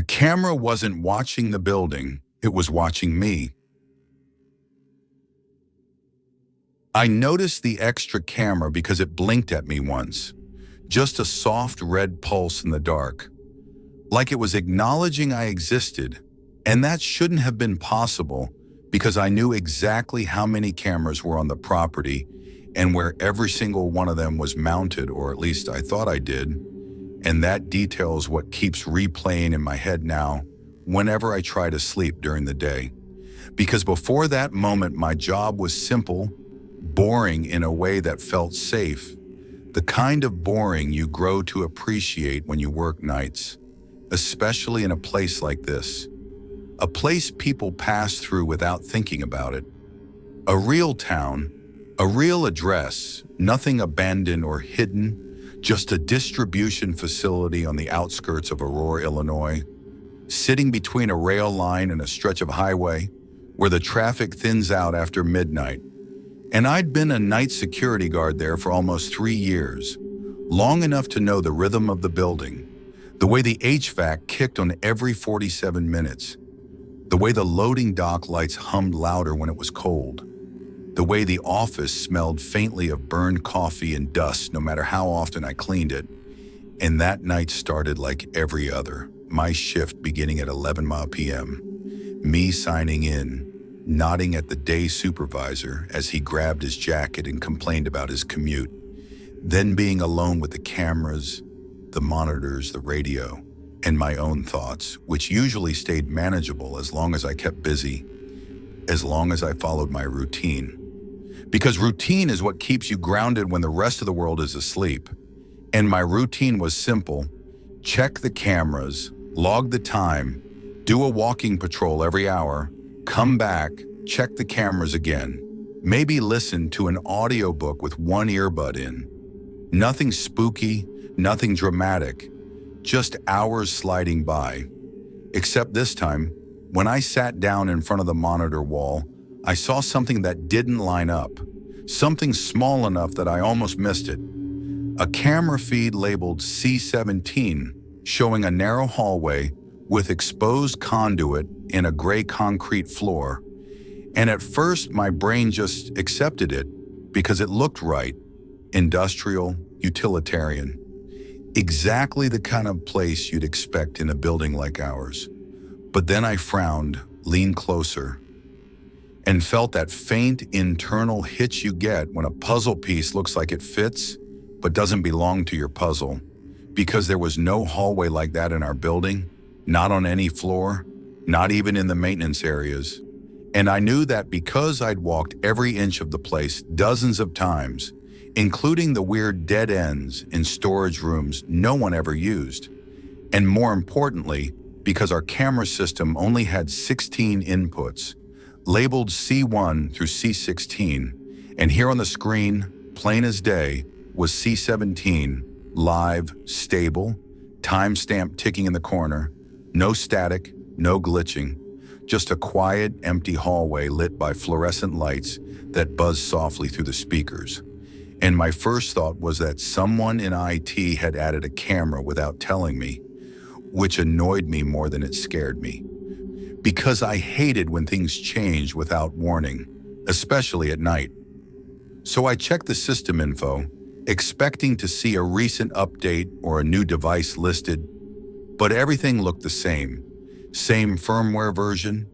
camera wasn't watching the building, it was watching me. I noticed the extra camera because it blinked at me once, just a soft red pulse in the dark, like it was acknowledging I existed, and that shouldn't have been possible because I knew exactly how many cameras were on the property and where every single one of them was mounted, or at least I thought I did, and that detail is what keeps replaying in my head now whenever I try to sleep during the day. Because before that moment, my job was simple, boring in a way that felt safe, the kind of boring you grow to appreciate when you work nights, especially in a place like this, a place people pass through without thinking about it. A real town, a real address, nothing abandoned or hidden, just a distribution facility on the outskirts of Aurora, Illinois, sitting between a rail line and a stretch of highway where the traffic thins out after midnight. And I'd been a night security guard there for almost 3 years, long enough to know the rhythm of the building, the way the HVAC kicked on every 47 minutes, the way the loading dock lights hummed louder when it was cold, the way the office smelled faintly of burned coffee and dust no matter how often I cleaned it. And that night started like every other, my shift beginning at 11 p.m., me signing in, nodding at the day supervisor as he grabbed his jacket and complained about his commute, then being alone with the cameras, the monitors, the radio, and my own thoughts, which usually stayed manageable as long as I kept busy, as long as I followed my routine. Because routine is what keeps you grounded when the rest of the world is asleep. And my routine was simple: check the cameras, log the time, do a walking patrol every hour, come back, check the cameras again, maybe listen to an audiobook with one earbud in. Nothing spooky, nothing dramatic, just hours sliding by. Except this time, when I sat down in front of the monitor wall, I saw something that didn't line up, something small enough that I almost missed it. A camera feed labeled C17, showing a narrow hallway with exposed conduit in a gray concrete floor. And at first, my brain just accepted it because it looked right, industrial, utilitarian. Exactly the kind of place you'd expect in a building like ours. But then I frowned, leaned closer, and felt that faint internal hitch you get when a puzzle piece looks like it fits, but doesn't belong to your puzzle. Because there was no hallway like that in our building, not on any floor, not even in the maintenance areas. And I knew that because I'd walked every inch of the place dozens of times, including the weird dead ends in storage rooms no one ever used. And more importantly, because our camera system only had 16 inputs, labeled C1 through C16, and here on the screen, plain as day, was C17, live, stable, timestamp ticking in the corner, no static, no glitching, just a quiet, empty hallway lit by fluorescent lights that buzzed softly through the speakers. And my first thought was that someone in IT had added a camera without telling me, which annoyed me more than it scared me. Because I hated when things changed without warning, especially at night. So I checked the system info, expecting to see a recent update or a new device listed, but everything looked the same. Same firmware version,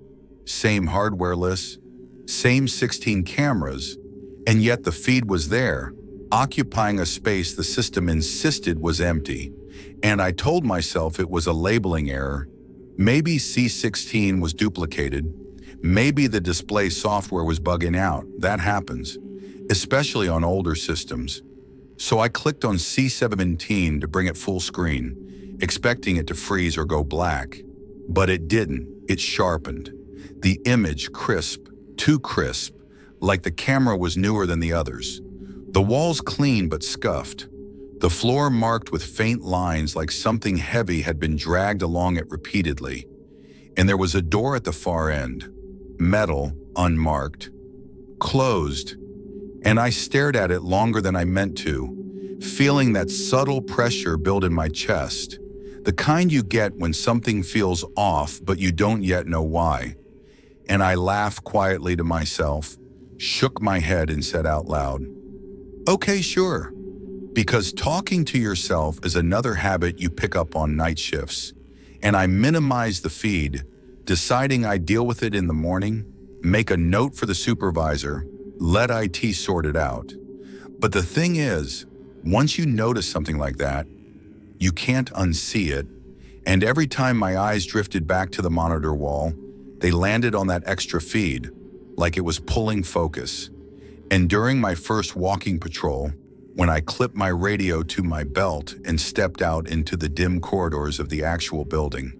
same hardware list, same 16 cameras, and yet the feed was there, occupying a space the system insisted was empty. And I told myself it was a labeling error. Maybe C16 was duplicated. Maybe the display software was bugging out. That happens, especially on older systems. So I clicked on C17 to bring it full screen, expecting it to freeze or go black. But it didn't. It sharpened. The image crisp, too crisp, like the camera was newer than the others. The walls clean but scuffed. The floor marked with faint lines like something heavy had been dragged along it repeatedly. And there was a door at the far end, metal, unmarked, closed. And I stared at it longer than I meant to, feeling that subtle pressure build in my chest, The kind you get when something feels off but you don't yet know why. And I laughed quietly to myself, shook my head and said out loud, "Okay, sure." Because talking to yourself is another habit you pick up on night shifts. And I minimize the feed, deciding I deal with it in the morning, make a note for the supervisor, let IT sort it out. But the thing is, once you notice something like that, you can't unsee it. And every time my eyes drifted back to the monitor wall, they landed on that extra feed, like it was pulling focus. And during my first walking patrol, when I clipped my radio to my belt and stepped out into the dim corridors of the actual building,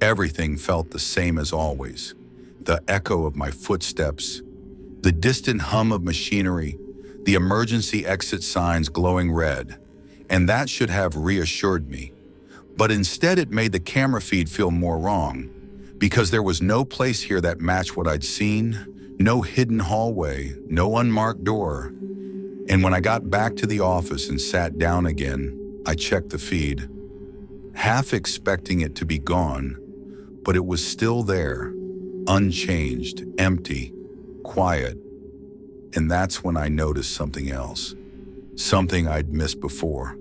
everything felt the same as always. The echo of my footsteps, the distant hum of machinery, the emergency exit signs glowing red, and that should have reassured me. But instead it made the camera feed feel more wrong, because there was no place here that matched what I'd seen, no hidden hallway, no unmarked door. And when I got back to the office and sat down again, I checked the feed, half expecting it to be gone, but it was still there, unchanged, empty, quiet. And that's when I noticed something else, something I'd missed before,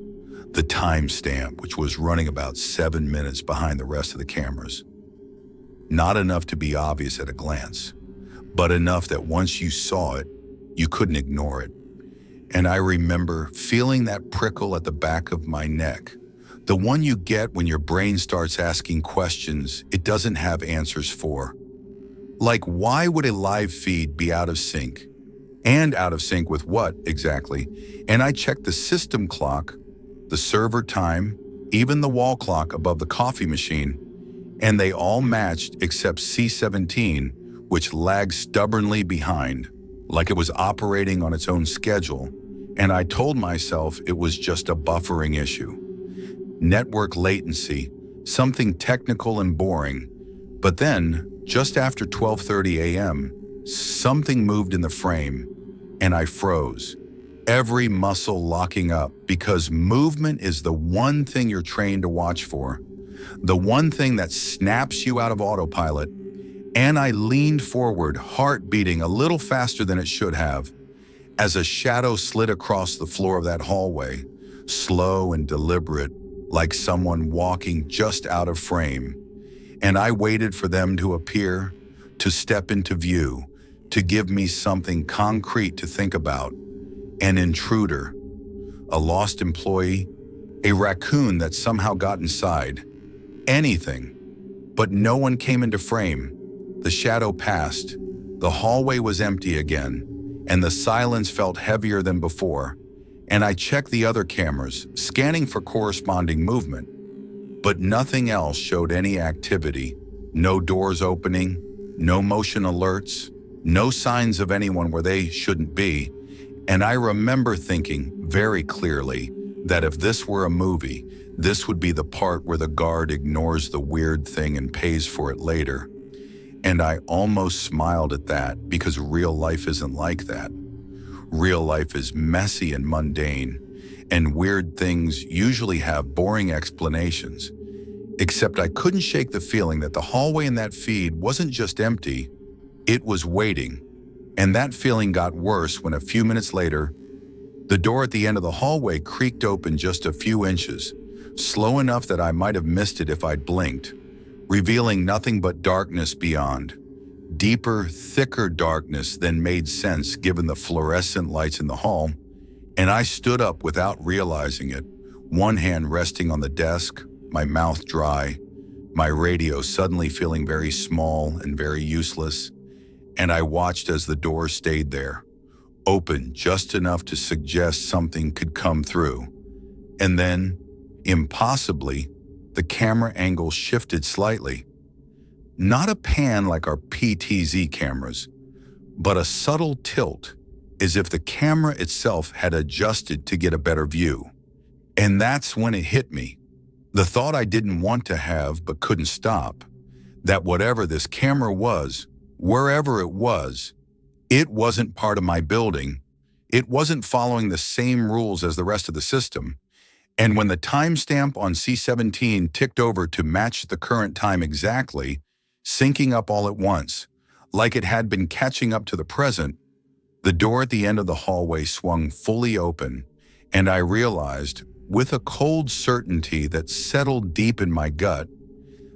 the timestamp, which was running about 7 minutes behind the rest of the cameras. Not enough to be obvious at a glance, but enough that once you saw it, you couldn't ignore it. And I remember feeling that prickle at the back of my neck, the one you get when your brain starts asking questions it doesn't have answers for. Like, why would a live feed be out of sync? And out of sync with what, exactly? And I checked the system clock, the server time, even the wall clock above the coffee machine, and they all matched except C17, which lagged stubbornly behind, like it was operating on its own schedule. And I told myself it was just a buffering issue. Network latency, something technical and boring. But then, just after 12:30 a.m., something moved in the frame, and I froze, every muscle locking up, because movement is the one thing you're trained to watch for, the one thing that snaps you out of autopilot. And I leaned forward, heart beating a little faster than it should have, as a shadow slid across the floor of that hallway, slow and deliberate, like someone walking just out of frame. And I waited for them to appear, to step into view, to give me something concrete to think about. An intruder, a lost employee, a raccoon that somehow got inside, anything. But no one came into frame. The shadow passed, the hallway was empty again, and the silence felt heavier than before. And I checked the other cameras, scanning for corresponding movement. But nothing else showed any activity, no doors opening, no motion alerts, no signs of anyone where they shouldn't be. And I remember thinking very clearly that if this were a movie, this would be the part where the guard ignores the weird thing and pays for it later. And I almost smiled at that, because real life isn't like that. Real life is messy and mundane, and weird things usually have boring explanations. Except I couldn't shake the feeling that the hallway in that feed wasn't just empty, it was waiting. And that feeling got worse when a few minutes later, the door at the end of the hallway creaked open just a few inches, slow enough that I might have missed it if I'd blinked, revealing nothing but darkness beyond. Deeper, thicker darkness than made sense given the fluorescent lights in the hall. And I stood up without realizing it, one hand resting on the desk, my mouth dry, my radio suddenly feeling very small and very useless. And I watched as the door stayed there, open just enough to suggest something could come through. And then, impossibly, the camera angle shifted slightly. Not a pan like our PTZ cameras, but a subtle tilt, as if the camera itself had adjusted to get a better view. And that's when it hit me. The thought I didn't want to have but couldn't stop, that whatever this camera was, wherever it wasn't part of my building. It wasn't following the same rules as the rest of the system. And when the timestamp on C17 ticked over to match the current time exactly, syncing up all at once, like it had been catching up to the present, the door at the end of the hallway swung fully open, and I realized, with a cold certainty that settled deep in my gut,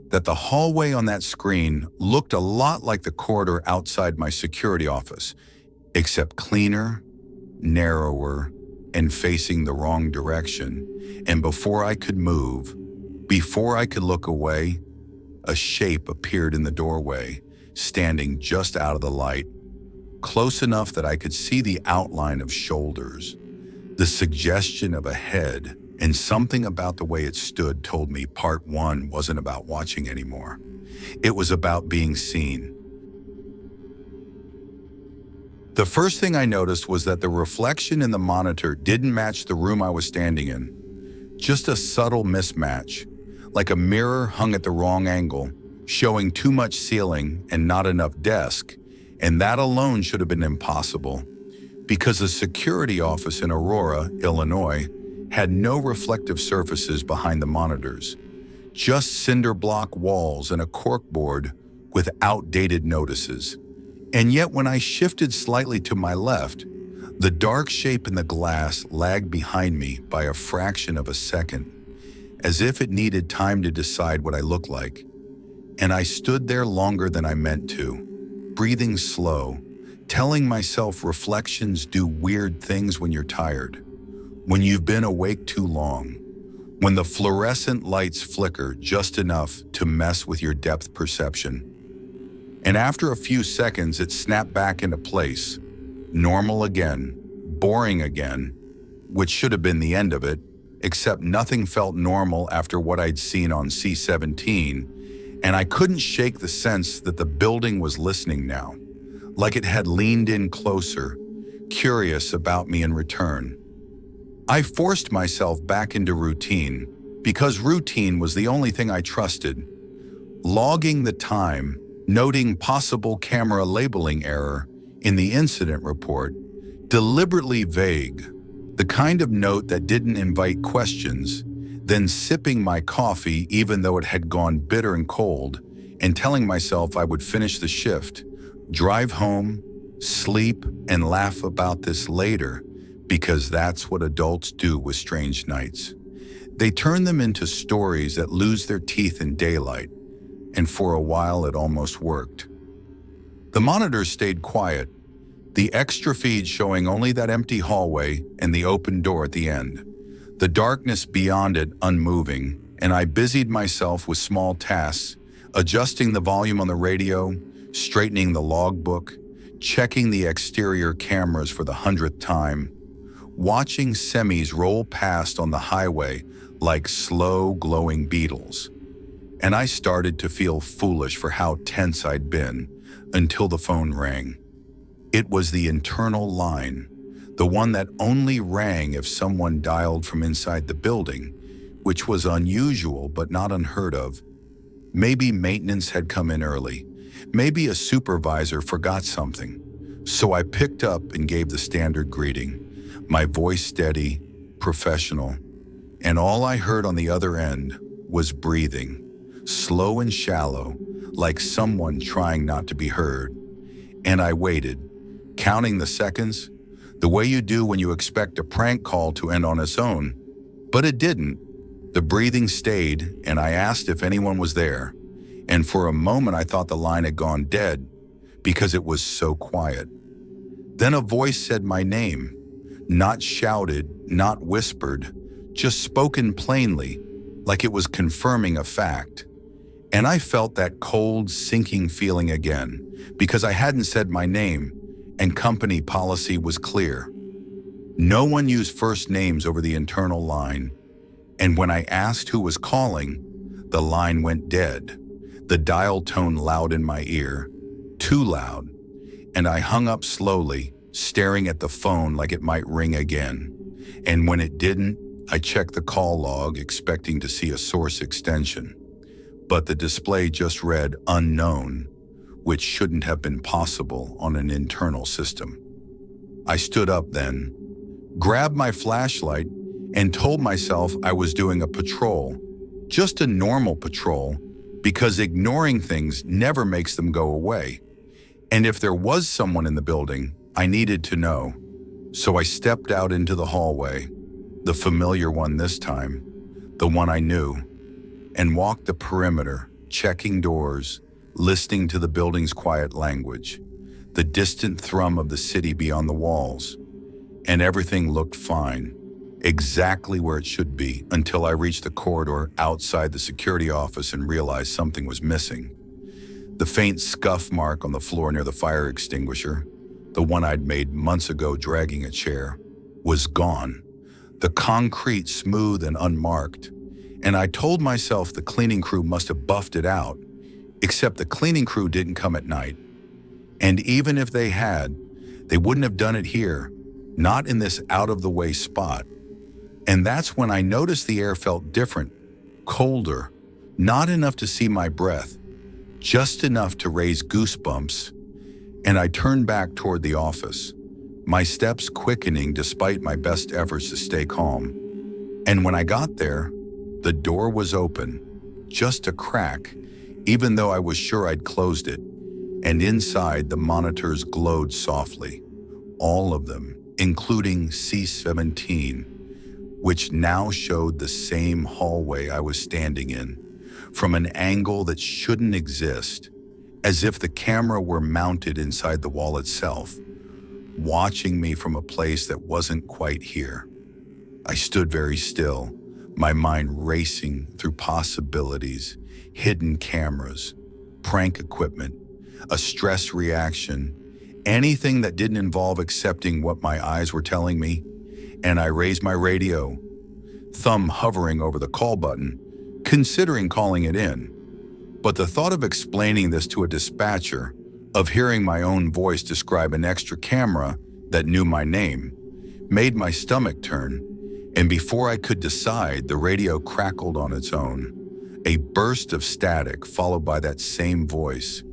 that the hallway on that screen looked a lot like the corridor outside my security office, except cleaner, narrower, and facing the wrong direction. And before I could move, before I could look away, a shape appeared in the doorway, standing just out of the light, close enough that I could see the outline of shoulders, the suggestion of a head, and something about the way it stood told me part one wasn't about watching anymore. It was about being seen. The first thing I noticed was that the reflection in the monitor didn't match the room I was standing in. Just a subtle mismatch, like a mirror hung at the wrong angle, showing too much ceiling and not enough desk, and that alone should have been impossible, because the security office in Aurora, Illinois, had no reflective surfaces behind the monitors, just cinder block walls and a corkboard with outdated notices. And yet when I shifted slightly to my left, the dark shape in the glass lagged behind me by a fraction of a second, as if it needed time to decide what I looked like. And I stood there longer than I meant to, breathing slow, telling myself reflections do weird things when you're tired, when you've been awake too long, when the fluorescent lights flicker just enough to mess with your depth perception. And after a few seconds, it snapped back into place, normal again, boring again, which should have been the end of it, except nothing felt normal after what I'd seen on C17, and I couldn't shake the sense that the building was listening now, like it had leaned in closer, curious about me in return. I forced myself back into routine, because routine was the only thing I trusted. Logging the time, noting possible camera labeling error in the incident report, deliberately vague, the kind of note that didn't invite questions, then sipping my coffee even though it had gone bitter and cold, and telling myself I would finish the shift, drive home, sleep, and laugh about this later, because that's what adults do with strange nights. They turn them into stories that lose their teeth in daylight, and for a while it almost worked. The monitors stayed quiet, the extra feed showing only that empty hallway and the open door at the end, the darkness beyond it unmoving, and I busied myself with small tasks, adjusting the volume on the radio, straightening the logbook, checking the exterior cameras for the 100th time, watching semis roll past on the highway like slow, glowing beetles. And I started to feel foolish for how tense I'd been until the phone rang. It was the internal line, the one that only rang if someone dialed from inside the building, which was unusual but not unheard of. Maybe maintenance had come in early. Maybe a supervisor forgot something. So I picked up and gave the standard greeting, my voice steady, professional, and all I heard on the other end was breathing, slow and shallow, like someone trying not to be heard. And I waited, counting the seconds, the way you do when you expect a prank call to end on its own. But it didn't. The breathing stayed, and I asked if anyone was there. And for a moment I thought the line had gone dead, because it was so quiet. Then a voice said my name, not shouted, not whispered, just spoken plainly, like it was confirming a fact. And I felt that cold, sinking feeling again, because I hadn't said my name, and company policy was clear. No one used first names over the internal line, and when I asked who was calling, the line went dead, the dial tone loud in my ear, too loud, and I hung up slowly, staring at the phone like it might ring again. And when it didn't, I checked the call log, expecting to see a source extension. But the display just read unknown, which shouldn't have been possible on an internal system. I stood up then, grabbed my flashlight, and told myself I was doing a patrol, just a normal patrol, because ignoring things never makes them go away. And if there was someone in the building, I needed to know. So I stepped out into the hallway, the familiar one this time, the one I knew, and walked the perimeter, checking doors, listening to the building's quiet language, the distant thrum of the city beyond the walls. And everything looked fine, exactly where it should be, until I reached the corridor outside the security office and realized something was missing. The faint scuff mark on the floor near the fire extinguisher, the one I'd made months ago dragging a chair, was gone. The concrete smooth and unmarked. And I told myself the cleaning crew must have buffed it out, except the cleaning crew didn't come at night. And even if they had, they wouldn't have done it here, not in this out-of-the-way spot. And that's when I noticed the air felt different, colder, not enough to see my breath, just enough to raise goosebumps. And I turned back toward the office, my steps quickening despite my best efforts to stay calm. And when I got there, the door was open, just a crack, even though I was sure I'd closed it. And inside, the monitors glowed softly, all of them, including C-17, which now showed the same hallway I was standing in, from an angle that shouldn't exist, as if the camera were mounted inside the wall itself, watching me from a place that wasn't quite here. I stood very still, my mind racing through possibilities, hidden cameras, prank equipment, a stress reaction, anything that didn't involve accepting what my eyes were telling me. And I raised my radio, thumb hovering over the call button, considering calling it in. But the thought of explaining this to a dispatcher, of hearing my own voice describe an extra camera that knew my name, made my stomach turn. And before I could decide, the radio crackled on its own. A burst of static followed by that same voice,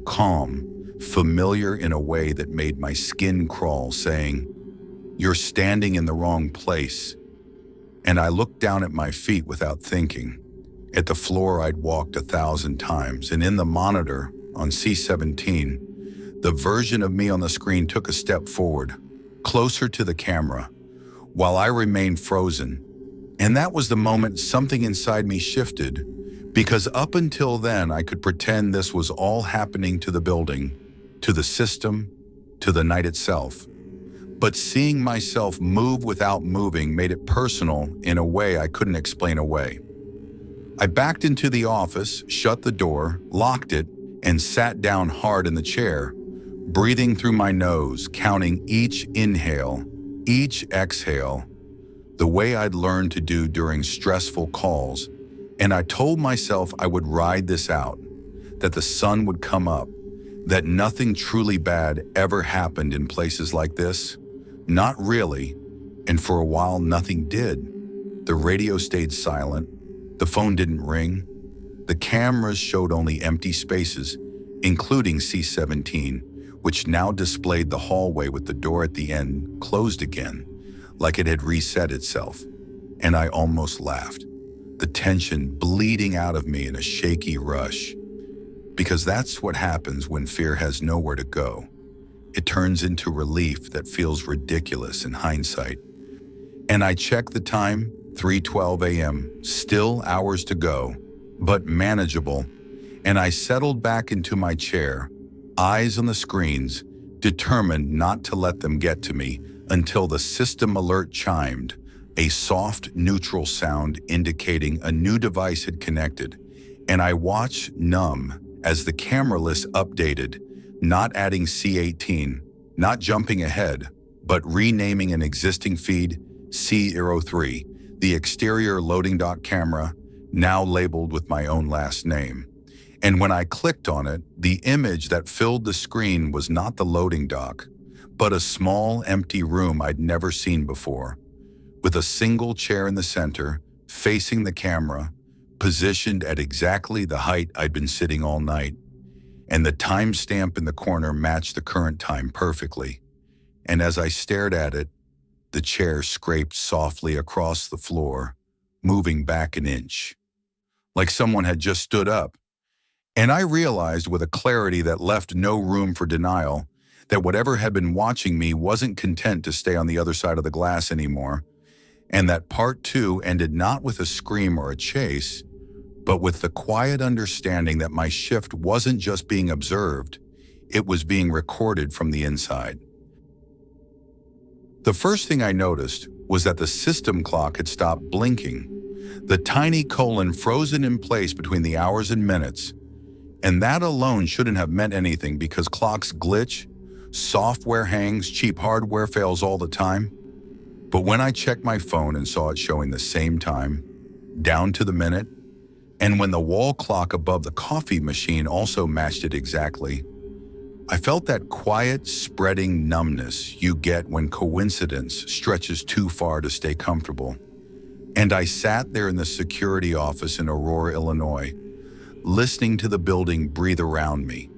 calm, familiar in a way that made my skin crawl, saying, "You're standing in the wrong place." And I looked down at my feet without thinking, at the floor I'd walked 1,000 times, and in the monitor on C-17, the version of me on the screen took a step forward, closer to the camera, while I remained frozen. And that was the moment something inside me shifted, because up until then I could pretend this was all happening to the building, to the system, to the night itself. But seeing myself move without moving made it personal in a way I couldn't explain away. I backed into the office, shut the door, locked it, and sat down hard in the chair, breathing through my nose, counting each inhale, each exhale, the way I'd learned to do during stressful calls. And I told myself I would ride this out, that the sun would come up, that nothing truly bad ever happened in places like this. Not really, and for a while nothing did. The radio stayed silent, the phone didn't ring, the cameras showed only empty spaces, including C-17, which now displayed the hallway with the door at the end closed again, like it had reset itself. And I almost laughed, the tension bleeding out of me in a shaky rush. Because that's what happens when fear has nowhere to go. It turns into relief that feels ridiculous in hindsight. And I checked the time, 3:12 a.m., still hours to go, but manageable. And I settled back into my chair, eyes on the screens, determined not to let them get to me until the system alert chimed, a soft, neutral sound indicating a new device had connected. And I watched numb as the camera list updated, not adding C-18, not jumping ahead, but renaming an existing feed, C-03, the exterior loading dock camera, now labeled with my own last name. And when I clicked on it, the image that filled the screen was not the loading dock, but a small, empty room I'd never seen before, with a single chair in the center, facing the camera, positioned at exactly the height I'd been sitting all night. And the timestamp in the corner matched the current time perfectly. And as I stared at it, The chair scraped softly across the floor, moving back an inch, like someone had just stood up. And I realized with a clarity that left no room for denial that whatever had been watching me wasn't content to stay on the other side of the glass anymore, and that part two ended not with a scream or a chase, but with the quiet understanding that my shift wasn't just being observed, it was being recorded from the inside. The first thing I noticed was that the system clock had stopped blinking, the tiny colon frozen in place between the hours and minutes, and that alone shouldn't have meant anything because clocks glitch, software hangs, cheap hardware fails all the time. But when I checked my phone and saw it showing the same time, down to the minute, and when the wall clock above the coffee machine also matched it exactly, I felt that quiet, spreading numbness you get when coincidence stretches too far to stay comfortable. And I sat there in the security office in Aurora, Illinois, listening to the building breathe around me,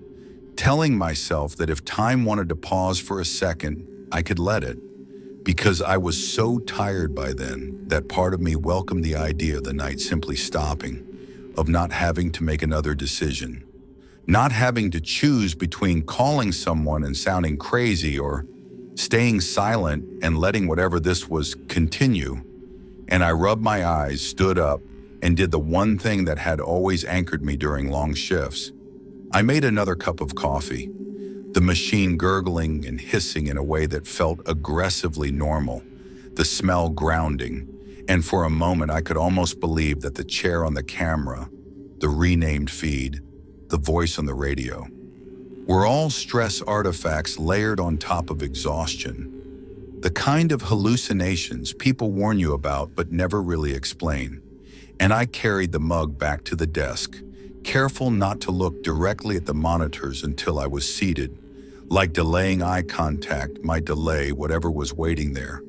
telling myself that if time wanted to pause for a second, I could let it, because I was so tired by then that part of me welcomed the idea of the night simply stopping, of not having to make another decision, not having to choose between calling someone and sounding crazy or staying silent and letting whatever this was continue. And I rubbed my eyes, stood up, and did the one thing that had always anchored me during long shifts. I made another cup of coffee, the machine gurgling and hissing in a way that felt aggressively normal, the smell grounding, and for a moment I could almost believe that the chair on the camera, the renamed feed, the voice on the radio, were all stress artifacts layered on top of exhaustion, the kind of hallucinations people warn you about but never really explain. And I carried the mug back to the desk, careful not to look directly at the monitors until I was seated, like delaying eye contact might delay whatever was waiting there.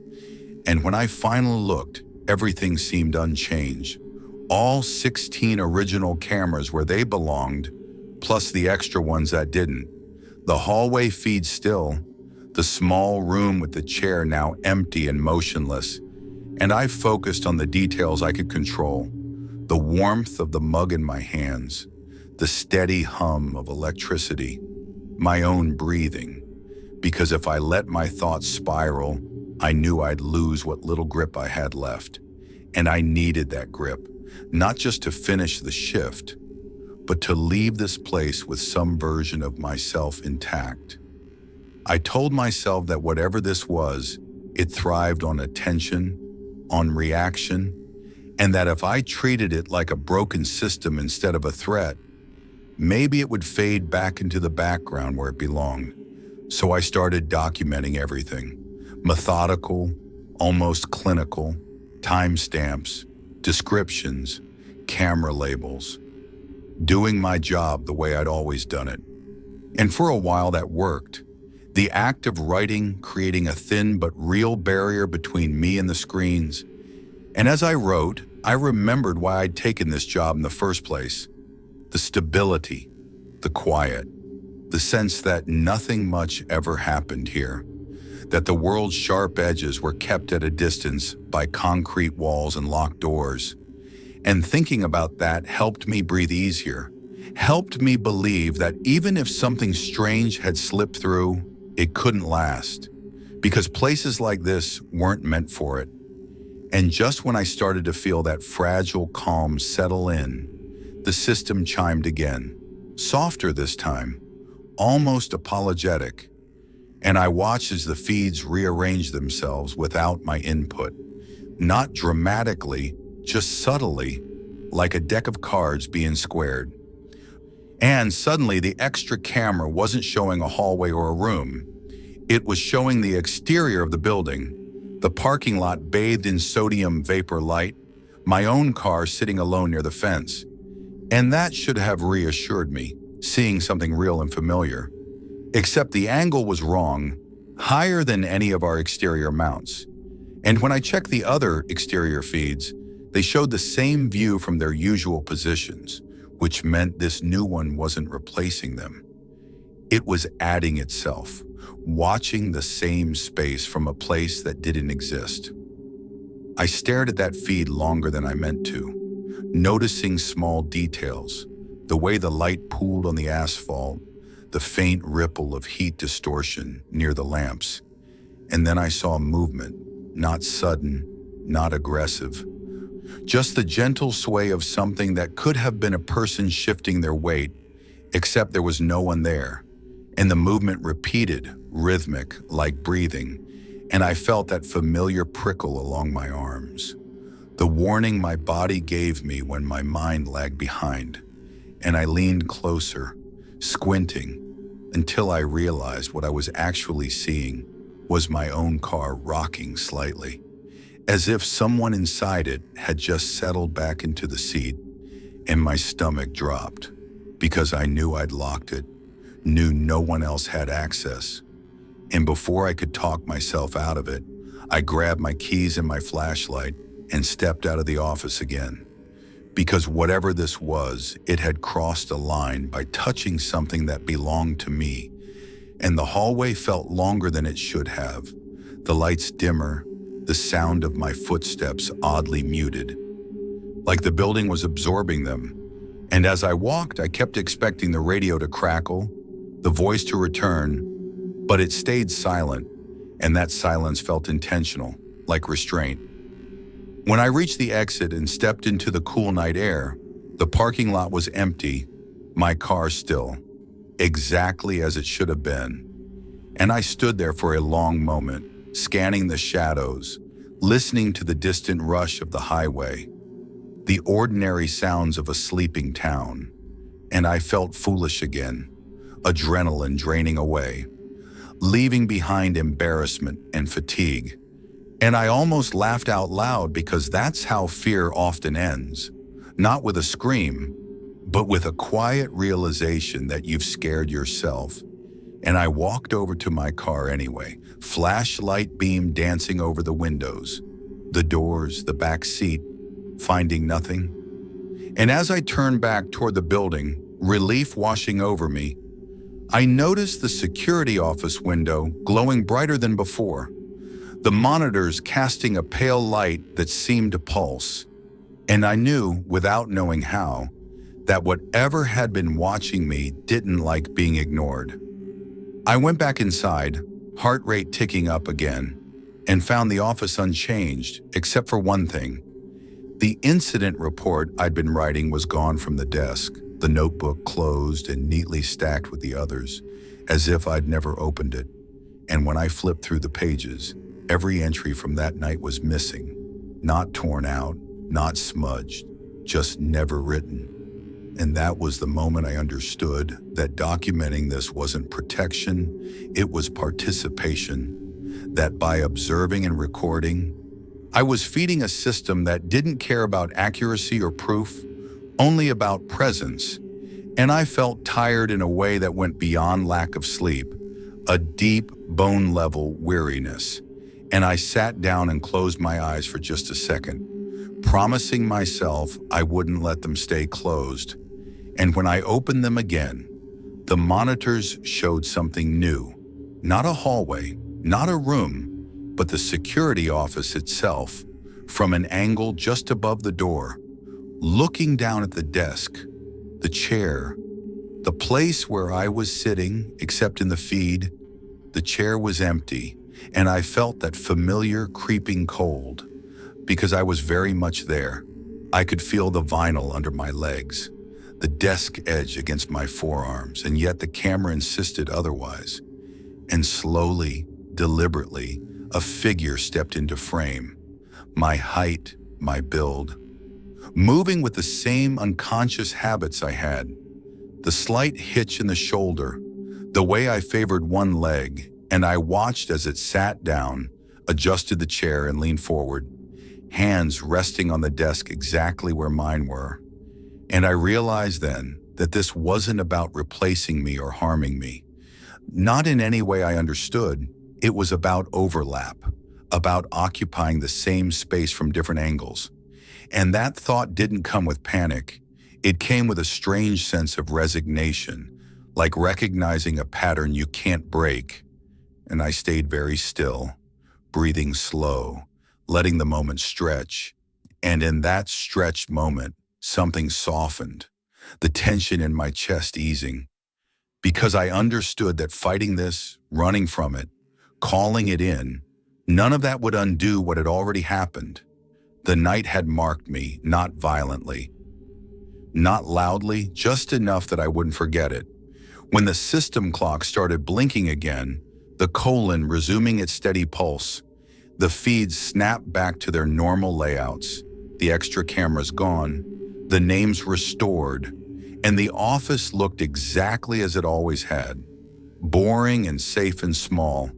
And when I finally looked, everything seemed unchanged. All 16 original cameras where they belonged, plus the extra ones that didn't. The hallway feed still, the small room with the chair now empty and motionless, and I focused on the details I could control, the warmth of the mug in my hands, the steady hum of electricity, my own breathing, because if I let my thoughts spiral, I knew I'd lose what little grip I had left, and I needed that grip, not just to finish the shift, but to leave this place with some version of myself intact. I told myself that whatever this was, it thrived on attention, on reaction, and that if I treated it like a broken system instead of a threat, maybe it would fade back into the background where it belonged. So I started documenting everything, methodical, almost clinical, timestamps, descriptions, camera labels, doing my job the way I'd always done it. And for a while that worked. The act of writing, creating a thin but real barrier between me and the screens. And as I wrote, I remembered why I'd taken this job in the first place. The stability, the quiet, the sense that nothing much ever happened here, that the world's sharp edges were kept at a distance by concrete walls and locked doors. And thinking about that helped me breathe easier, helped me believe that even if something strange had slipped through, it couldn't last, because places like this weren't meant for it. And just when I started to feel that fragile calm settle in, the system chimed again, softer this time, almost apologetic, and I watched as the feeds rearranged themselves without my input, not dramatically, just subtly, like a deck of cards being squared. And suddenly the extra camera wasn't showing a hallway or a room. It was showing the exterior of the building, the parking lot bathed in sodium vapor light, my own car sitting alone near the fence. And that should have reassured me, seeing something real and familiar. Except the angle was wrong, higher than any of our exterior mounts. And when I checked the other exterior feeds, they showed the same view from their usual positions, which meant this new one wasn't replacing them. It was adding itself, watching the same space from a place that didn't exist. I stared at that feed longer than I meant to, noticing small details, the way the light pooled on the asphalt, the faint ripple of heat distortion near the lamps. And then I saw movement, not sudden, not aggressive, just the gentle sway of something that could have been a person shifting their weight, except there was no one there. And the movement repeated, rhythmic, like breathing, and I felt that familiar prickle along my arms. The warning my body gave me when my mind lagged behind, and I leaned closer, squinting, until I realized what I was actually seeing was my own car rocking slightly, as if someone inside it had just settled back into the seat, and my stomach dropped, because I knew I'd locked it, knew no one else had access. And before I could talk myself out of it, I grabbed my keys and my flashlight and stepped out of the office again. Because whatever this was, it had crossed a line by touching something that belonged to me. And the hallway felt longer than it should have. The lights dimmer, the sound of my footsteps oddly muted, like the building was absorbing them. And as I walked, I kept expecting the radio to crackle, the voice to return, but it stayed silent, and that silence felt intentional, like restraint. When I reached the exit and stepped into the cool night air, the parking lot was empty, my car still, exactly as it should have been. And I stood there for a long moment, scanning the shadows, listening to the distant rush of the highway, the ordinary sounds of a sleeping town. And I felt foolish again, adrenaline draining away, leaving behind embarrassment and fatigue. And I almost laughed out loud because that's how fear often ends, not with a scream, but with a quiet realization that you've scared yourself. And I walked over to my car anyway, flashlight beam dancing over the windows, the doors, the back seat, finding nothing. And as I turned back toward the building, relief washing over me, I noticed the security office window glowing brighter than before, the monitors casting a pale light that seemed to pulse. And I knew, without knowing how, that whatever had been watching me didn't like being ignored. I went back inside, heart rate ticking up again, and found the office unchanged, except for one thing. The incident report I'd been writing was gone from the desk, the notebook closed and neatly stacked with the others, as if I'd never opened it. And when I flipped through the pages, every entry from that night was missing, not torn out, not smudged, just never written. And that was the moment I understood that documenting this wasn't protection, it was participation, that by observing and recording, I was feeding a system that didn't care about accuracy or proof, only about presence. And I felt tired in a way that went beyond lack of sleep, a deep, bone-level weariness. And I sat down and closed my eyes for just a second, promising myself I wouldn't let them stay closed. And when I opened them again, the monitors showed something new. Not a hallway, not a room, but the security office itself, from an angle just above the door, looking down at the desk, the chair, the place where I was sitting, except in the feed. The chair was empty, and I felt that familiar creeping cold, because I was very much there. I could feel the vinyl under my legs, the desk edge against my forearms, and yet the camera insisted otherwise. And slowly, deliberately, a figure stepped into frame. My height, my build, moving with the same unconscious habits I had. The slight hitch in the shoulder, the way I favored one leg, and I watched as it sat down, adjusted the chair and leaned forward, hands resting on the desk exactly where mine were. And I realized then that this wasn't about replacing me or harming me. Not in any way I understood. It was about overlap, about occupying the same space from different angles. And that thought didn't come with panic. It came with a strange sense of resignation, like recognizing a pattern you can't break, and I stayed very still, breathing slow, letting the moment stretch. And in that stretched moment, something softened, the tension in my chest easing, because I understood that fighting this, running from it, calling it in, none of that would undo what had already happened. The night had marked me, not violently, not loudly, just enough that I wouldn't forget it. When the system clock started blinking again, the colon resuming its steady pulse, the feeds snapped back to their normal layouts, the extra cameras gone, the names restored, and the office looked exactly as it always had, boring and safe and small.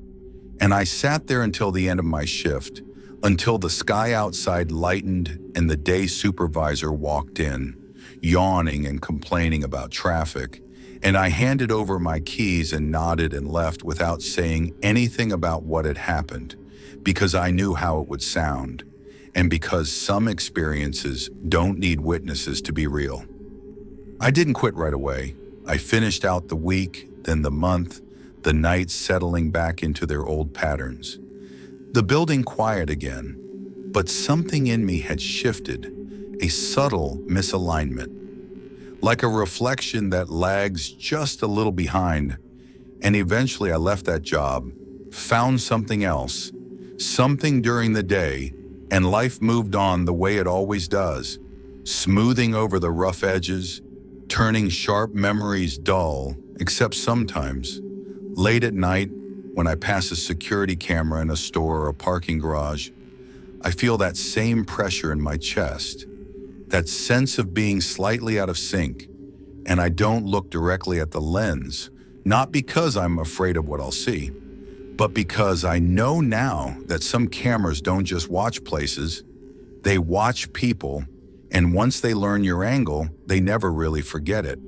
And I sat there until the end of my shift, until the sky outside lightened and the day supervisor walked in, yawning and complaining about traffic, and I handed over my keys and nodded and left without saying anything about what had happened, because I knew how it would sound, and because some experiences don't need witnesses to be real. I didn't quit right away. I finished out the week, then the month, the nights settling back into their old patterns. The building quiet again, but something in me had shifted, a subtle misalignment, like a reflection that lags just a little behind. And eventually I left that job, found something else, something during the day, and life moved on the way it always does, smoothing over the rough edges, turning sharp memories dull, except sometimes, late at night, when I pass a security camera in a store or a parking garage, I feel that same pressure in my chest, that sense of being slightly out of sync, and I don't look directly at the lens, not because I'm afraid of what I'll see, but because I know now that some cameras don't just watch places, they watch people, and once they learn your angle, they never really forget it.